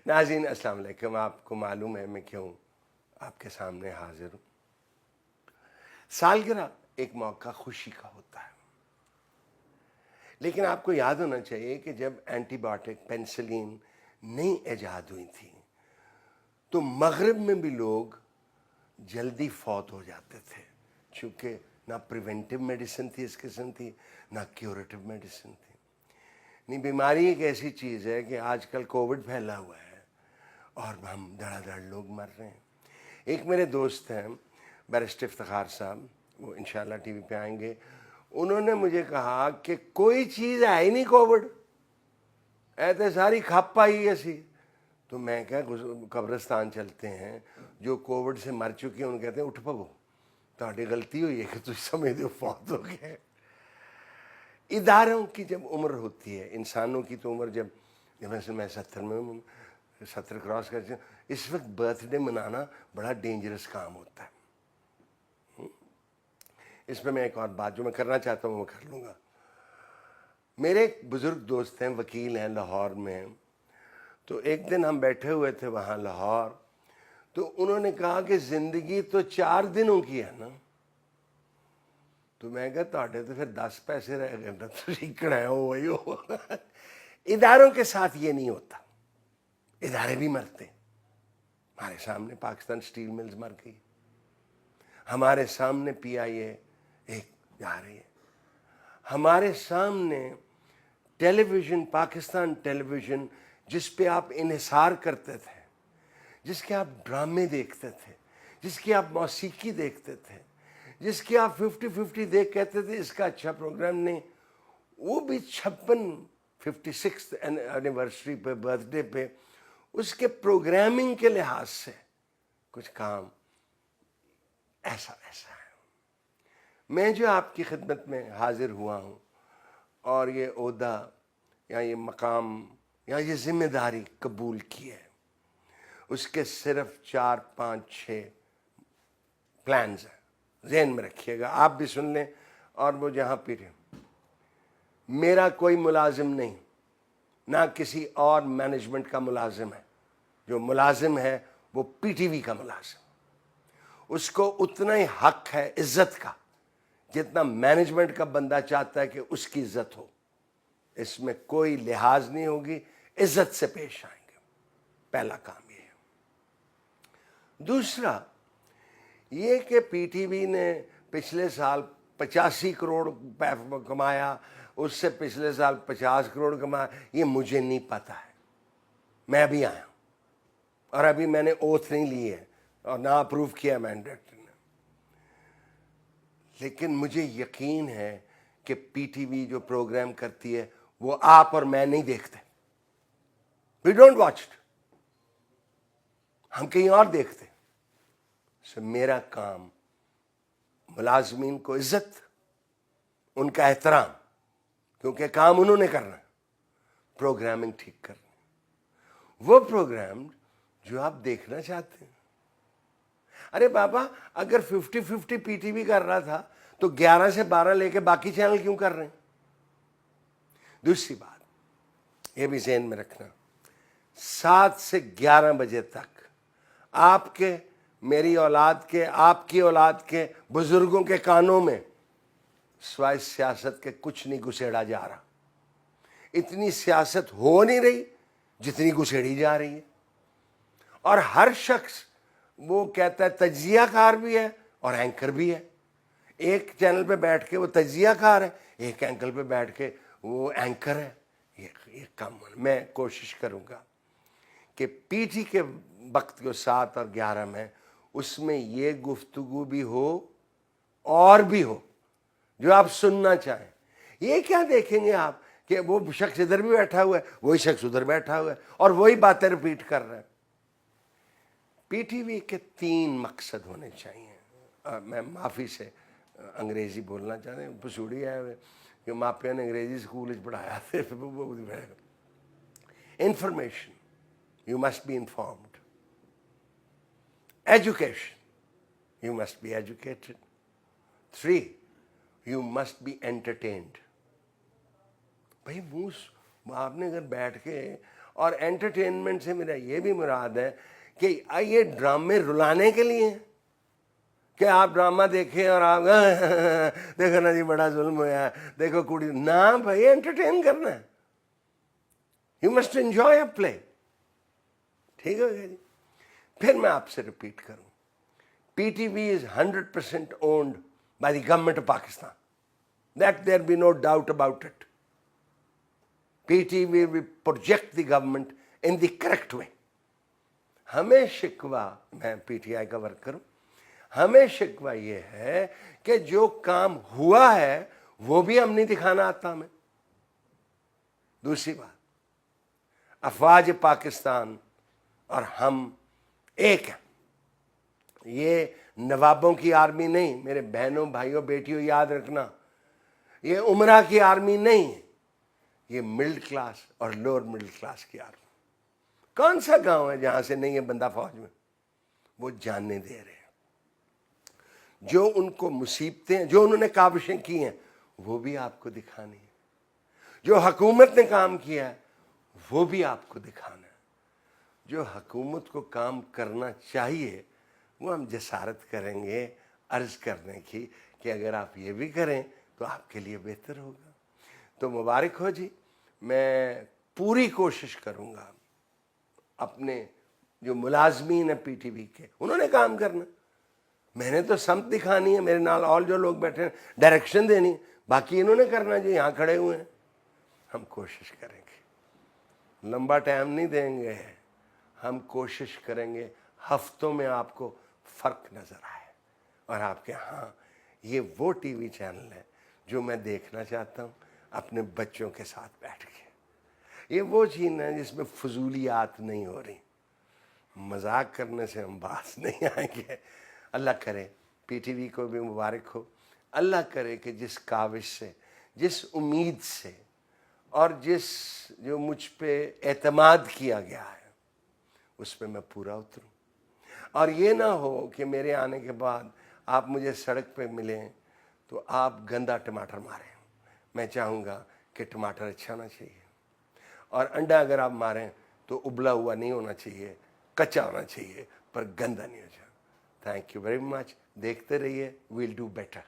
ناظرین السلام علیکم. آپ کو معلوم ہے میں کیوں آپ کے سامنے حاضر ہوں. سالگرہ ایک موقع خوشی کا ہوتا ہے، لیکن آپ کو یاد ہونا چاہیے کہ جب اینٹی بایوٹک پینسلین نئی ایجاد ہوئی تھی تو مغرب میں بھی لوگ جلدی فوت ہو جاتے تھے، چونکہ نہ پریونٹیو میڈیسن تھی اس قسم تھی، نہ کیوریٹو میڈیسن تھی. نہیں، بیماری ایک ایسی چیز ہے کہ آج کل کووڈ پھیلا ہوا ہے اور ہم دھڑا دھڑ لوگ مر رہے ہیں. ایک میرے دوست ہیں بیرسٹر افتخار صاحب، وہ انشاءاللہ ٹی وی پہ آئیں گے. انہوں نے مجھے کہا کہ کوئی چیز ہے ہی نہیں کووڈ، ایسے ساری کھپ پائی ایسی. تو میں کیا قبرستان چلتے ہیں، جو کووڈ سے مر چکے ہیں ان کہتے ہیں اٹھ پو، تہاڈی غلطی ہوئی ہے کہ تم سمجھ دو فوت ہو گئے. اداروں کی جب عمر ہوتی ہے، انسانوں کی تو عمر جب مثلا میں 70 کراس کرتے ہیں، اس وقت برتھ ڈے منانا بڑا ڈینجرس کام ہوتا ہے. اس پہ میں ایک اور بات جو میں کرنا چاہتا ہوں وہ کر لوں گا. میرے ایک بزرگ دوست ہیں، وکیل ہیں لاہور میں. تو ایک دن ہم بیٹھے ہوئے تھے وہاں لاہور، تو انہوں نے کہا کہ زندگی تو 4 دنوں کی ہے نا. تو میں کہا تاڑے تو پھر 10 پیسے رہ گئے نا، کڑے ہو وہی ہو. اداروں کے ساتھ یہ نہیں ہوتا، ادارے بھی مرتے. ہمارے سامنے پاکستان سٹیل ملز مر گئی، ہمارے سامنے پی آئی اے ایک جا رہی ہے، ہمارے سامنے ٹیلی ویژن، پاکستان ٹیلی ویژن جس پہ آپ انحصار کرتے تھے، جس کے آپ ڈرامے دیکھتے تھے، جس کی آپ موسیقی دیکھتے تھے، جس کی آپ 50-50 دیکھ کہتے تھے اس کا اچھا پروگرام نہیں، وہ بھی 56 اینیورسری پہ، برتھ ڈے پہ اس کے پروگرامنگ کے لحاظ سے کچھ کام ایسا ہے. میں جو آپ کی خدمت میں حاضر ہوا ہوں اور یہ عہدہ یا یہ مقام یا یہ ذمہ داری قبول کی ہے، اس کے صرف 4-5-6 پلانز ہیں. ذہن میں رکھیے گا، آپ بھی سن لیں اور وہ جہاں پہ میرا کوئی ملازم نہیں، نہ کسی اور مینجمنٹ کا ملازم ہے. جو ملازم ہے وہ پی ٹی وی کا ملازم، اس کو اتنا ہی حق ہے عزت کا جتنا مینجمنٹ کا بندہ چاہتا ہے کہ اس کی عزت ہو. اس میں کوئی لحاظ نہیں ہوگی، عزت سے پیش آئیں گے. پہلا کام یہ ہے. دوسرا یہ کہ پی ٹی وی نے پچھلے سال 85 کروڑ کمایا، اس سے پچھلے سال 50 کروڑ کمایا، یہ مجھے نہیں پتا ہے. میں ابھی آیا ہوں اور ابھی میں نے اوتھ نہیں لی ہے اور نہ اپروو کیا میں ڈائریکٹر نے. لیکن مجھے یقین ہے کہ پی ٹی وی جو پروگرام کرتی ہے وہ آپ اور میں نہیں دیکھتے. وی ڈونٹ واچ اٹ، ہم کہیں اور دیکھتے. میرا کام ملازمین کو عزت، ان کا احترام، کیونکہ کام انہوں نے کرنا، پروگرامنگ ٹھیک کرنا. وہ پروگرام جو آپ دیکھنا چاہتے ہیں. ارے بابا اگر 50-50 پی ٹی وی کر رہا تھا تو 11 سے 12 لے کے باقی چینل کیوں کر رہے ہیں؟ دوسری بات یہ بھی ذہن میں رکھنا، 7 سے 11 بجے تک آپ کے، میری اولاد کے، آپ کی اولاد کے، بزرگوں کے کانوں میں سوائے سیاست کے کچھ نہیں گسیڑا جا رہا. اتنی سیاست ہو نہیں رہی جتنی گسیڑی جا رہی ہے. اور ہر شخص وہ کہتا ہے تجزیہ کار بھی ہے اور اینکر بھی ہے. ایک چینل پہ بیٹھ کے وہ تجزیہ کار ہے، ایک اینکر پہ بیٹھ کے وہ اینکر ہے. یہ کم میں کوشش کروں گا کہ پی ٹی کے وقت جو 7 اور 11 میں اس میں یہ گفتگو بھی ہو اور بھی ہو جو آپ سننا چاہیں. یہ کیا دیکھیں گے آپ کہ وہ شخص ادھر بھی بیٹھا ہوا ہے، وہی شخص ادھر بیٹھا ہوا ہے اور وہی باتیں رپیٹ کر رہے ہیں. پی ٹی وی کے 3 مقصد ہونے چاہیے. میں معافی سے انگریزی بولنا چاہتے ہیں، پسوڑی ہے کہ ماپیا نے انگریزی اسکول پڑھایا تھے. Information, you must be informed. Education, you must be educated. 3, you must be entertained. بھائی آپ نے اگر بیٹھ کے اور انٹرٹینمنٹ سے میرا یہ بھی مراد ہے کہ یہ ڈرامے رلانے کے لیے ہیں کہ آپ ڈرامہ دیکھیں اور آپ دیکھو نا جی بڑا ظلم ہوا ہے, دیکھو کڑی, نہ بھائی انٹرٹین کرنا ہے. یو مسٹ انجوائے اے پلے. ٹھیک ہے جی. پھر میں آپ سے ریپیٹ کروں, P T V is 100% owned by the government of Pakistan. That there be no doubt about it. PTV will project the government in the correct way. ہمیں شکوہ, میں پی ٹی آئی کا ورکر ہوں, ہمیں شکوہ یہ ہے کہ جو کام ہوا ہے وہ بھی ہم نہیں دکھانا آتا ہمیں. دوسری بات, افواج پاکستان اور ہم ایک ہیں. یہ نوابوں کی آرمی نہیں, میرے بہنوں بھائیوں بیٹیوں یاد رکھنا, یہ عمرہ کی آرمی نہیں ہے, یہ مڈل کلاس اور لوور مڈل کلاس کی آرمی. کون سا گاؤں ہے جہاں سے نہیں ہے بندہ فوج میں؟ وہ جاننے دے رہے ہیں. جو ان کو مصیبتیں, جو انہوں نے کاوشیں کی ہیں وہ بھی آپ کو دکھانی ہے. جو حکومت نے کام کیا ہے وہ بھی آپ کو دکھانا ہے. جو حکومت کو کام کرنا چاہیے وہ ہم جسارت کریں گے عرض کرنے کی کہ اگر آپ یہ بھی کریں تو آپ کے لیے بہتر ہوگا. تو مبارک ہو جی. میں پوری کوشش کروں گا اپنے جو ملازمین ہیں پی ٹی وی کے, انہوں نے کام کرنا, میں نے تو سمت دکھانی ہے, میرے نال اور جو لوگ بیٹھے ہیں ڈائریکشن دینی, باقی انہوں نے کرنا جو یہاں کھڑے ہوئے ہیں. ہم کوشش کریں گے, لمبا ٹائم نہیں دیں گے, ہم کوشش کریں گے ہفتوں میں آپ کو فرق نظر آئے اور آپ کے ہاں یہ وہ ٹی وی چینل ہے جو میں دیکھنا چاہتا ہوں اپنے بچوں کے ساتھ بیٹھ کے. یہ وہ چیز ہے جس میں فضولیات نہیں ہو رہی, مذاق کرنے سے ہم باز نہیں آئیں گے. اللہ کرے پی ٹی وی کو بھی مبارک ہو. اللہ کرے کہ جس کاوش سے, جس امید سے اور جو مجھ پہ اعتماد کیا گیا ہے اس پہ میں پورا اتروں. اور یہ نہ ہو کہ میرے آنے کے بعد آپ مجھے سڑک پہ ملیں تو آپ گندا ٹماٹر ماریں. میں چاہوں گا کہ ٹماٹر اچھا ہونا چاہیے, اور انڈا اگر آپ ماریں تو ابلا ہوا نہیں ہونا چاہیے, کچا ہونا چاہیے, پر گندا نہیں ہو جائے. Thank you very much. دیکھتے رہیے, ویل ڈو بیٹر.